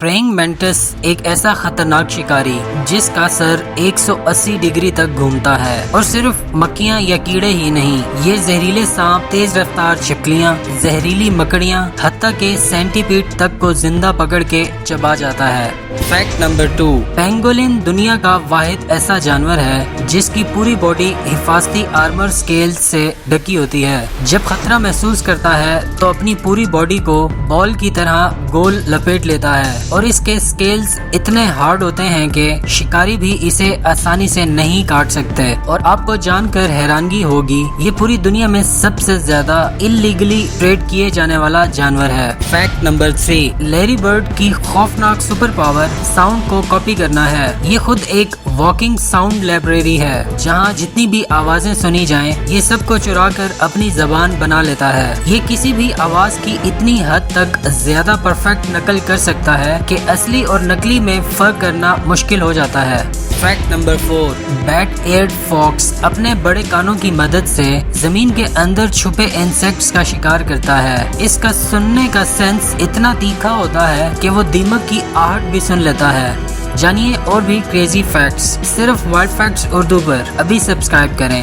Praying minutes ایک ایسا خطرناک شکاری جس کا سر 180 ڈگری تک گھومتا ہے، اور صرف مکھیاں یا کیڑے ہی نہیں، یہ زہریلے سانپ، تیز رفتار چھپکلیاں، زہریلی مکڑیاں، حتیٰ کہ سینٹی پیڈ تک کو زندہ پکڑ کے چبا جاتا ہے۔ فیکٹ نمبر 2، پینگولن دنیا کا واحد ایسا جانور ہے جس کی پوری باڈی حفاظتی آرمر سکیل سے ڈھکی ہوتی ہے۔ جب خطرہ محسوس کرتا ہے تو اپنی پوری باڈی کو بال کی طرح گول لپیٹ لیتا ہے، اور اس کے سکیلز اتنے ہارڈ ہوتے ہیں کہ شکاری بھی اسے آسانی سے نہیں کاٹ سکتے۔ اور آپ کو جان کر حیرانگی ہوگی، یہ پوری دنیا میں سب سے زیادہ انلیگلی ٹریڈ کیے جانے والا جانور ہے۔ فیکٹ نمبر 3، لیری برڈ کی خوفناک سپر پاور ساؤنڈ کو کاپی کرنا ہے۔ یہ خود ایک واکنگ ساؤنڈ لائبریری ہے، جہاں جتنی بھی آوازیں سنی جائیں یہ سب کو چرا کر اپنی زبان بنا لیتا ہے۔ یہ کسی بھی آواز کی اتنی حد تک زیادہ پرفیکٹ نقل کر سکتا ہے کہ اصلی اور نقلی میں فرق کرنا مشکل ہو جاتا ہے۔ فیکٹ نمبر 4، بیٹ ایئرڈ فاکس اپنے بڑے کانوں کی مدد سے زمین کے اندر چھپے انسیکٹس کا شکار کرتا ہے۔ اس کا سننے کا سینس اتنا تیکھا ہوتا ہے کہ وہ دیمک کی آہٹ بھی سن لیتا ہے۔ جانیے اور بھی کریزی فیکٹس صرف وائلڈ فیکٹس اردو پر۔ ابھی سبسکرائب کریں۔